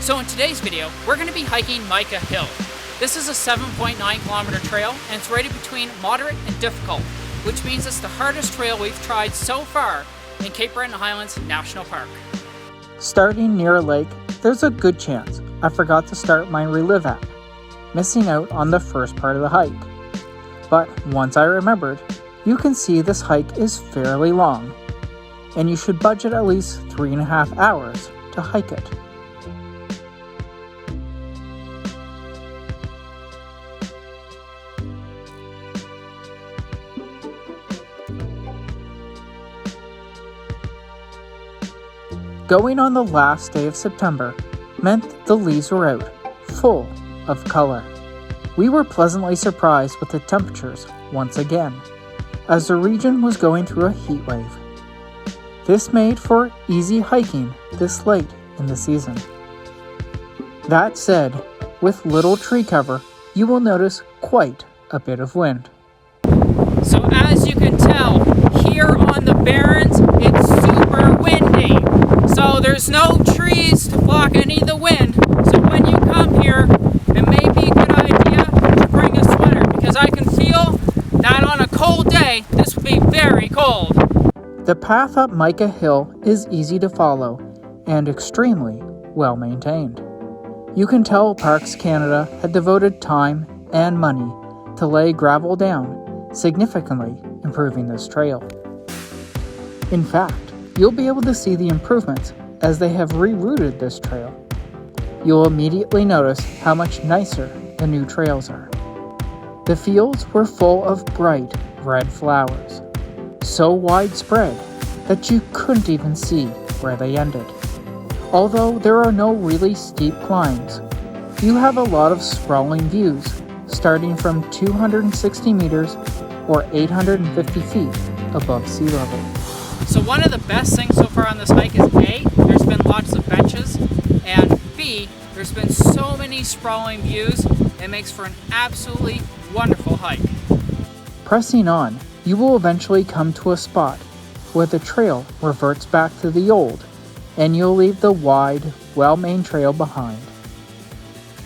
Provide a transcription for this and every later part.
So in today's video, we're going to be hiking Mica Hill. This is a 7.9 kilometer trail and it's rated between moderate and difficult, which means it's the hardest trail we've tried so far in Cape Breton Highlands National Park. Starting near a lake, there's a good chance I forgot to start my Relive app, missing out on the first part of the hike. But once I remembered, you can see this hike is fairly long, and you should budget at least 3.5 hours to hike it. Going on the last day of September meant the leaves were out, full of color. We were pleasantly surprised with the temperatures once again, as the region was going through a heat wave. This made for easy hiking this late in the season. That said, with little tree cover, you will notice quite a bit of wind. So as you can tell, here on the Barrens, it's super windy. So there's no trees to block any of the wind. So when you come here, it may be a good idea to bring a sweater, because I can feel that on a cold day, this would be very cold. The path up Mica Hill is easy to follow and extremely well maintained. You can tell Parks Canada had devoted time and money to lay gravel down, significantly improving this trail. In fact, you'll be able to see the improvements as they have rerouted this trail. You'll immediately notice how much nicer the new trails are. The fields were full of bright red flowers, so widespread that you couldn't even see where they ended. Although there are no really steep climbs, you have a lot of sprawling views starting from 260 meters or 850 feet above sea level. So one of the best things so far on this hike is A, there's been lots of benches, and B, there's been so many sprawling views, it makes for an absolutely wonderful hike. Pressing on, you will eventually come to a spot where the trail reverts back to the old, and you'll leave the wide, well-maintained trail behind.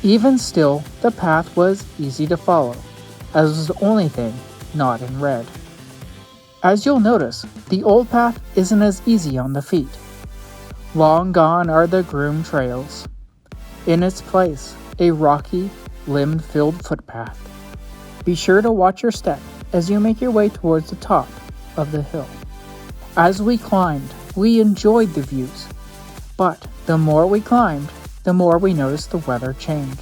Even still, the path was easy to follow, as was the only thing not in red. As you'll notice, the old path isn't as easy on the feet. Long gone are the groomed trails. In its place, a rocky, limb-filled footpath. Be sure to watch your step as you make your way towards the top of the hill. As we climbed, we enjoyed the views, but the more we climbed, the more we noticed the weather change.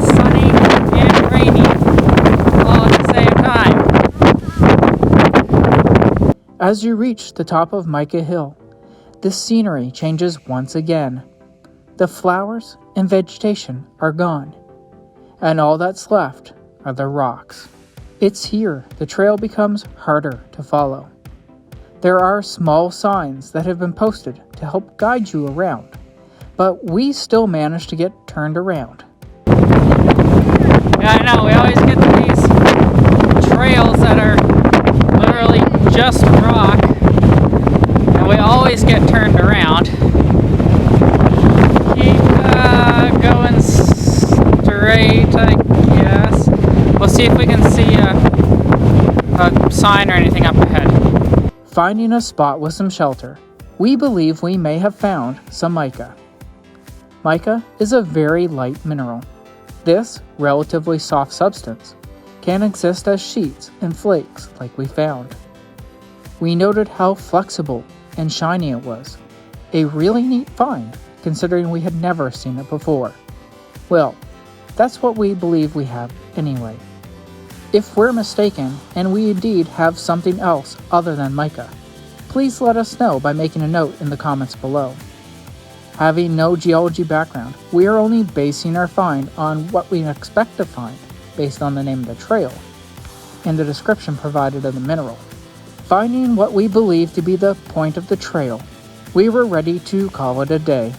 Sunny and rainy, all at the same time. As you reach the top of Mica Hill, the scenery changes once again. The flowers and vegetation are gone, and all that's left are the rocks. It's here the trail becomes harder to follow. There are small signs that have been posted to help guide you around, but we still manage to get turned around. Yeah, I know, we always get to these trails that are literally just rock, and we always get turned around. Keep going straight, I guess. We'll see if we can see a sign or anything up ahead. Finding a spot with some shelter, we believe we may have found some mica. Mica is a very light mineral. This relatively soft substance can exist as sheets and flakes like we found. We noted how flexible and shiny it was. A really neat find considering we had never seen it before. Well, that's what we believe we have anyway. If we're mistaken and we indeed have something else other than mica, please let us know by making a note in the comments below. Having no geology background, we are only basing our find on what we expect to find based on the name of the trail and the description provided of the mineral. Finding what we believe to be the point of the trail, we were ready to call it a day.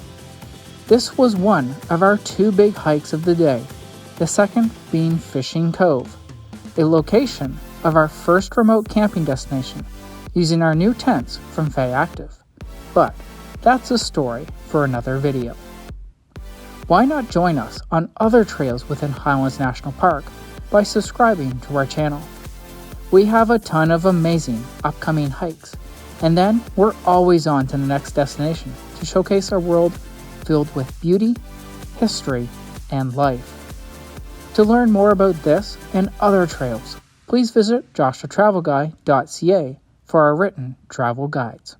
This was one of our 2 big hikes of the day, the second being Fishing Cove, a location of our first remote camping destination using our new tents from Fay Active. But that's a story for another video. Why not join us on other trails within Highlands National Park by subscribing to our channel? We have a ton of amazing upcoming hikes, and then we're always on to the next destination to showcase a world filled with beauty, history, and life. To learn more about this and other trails, please visit joshuatravelguide.ca for our written travel guides.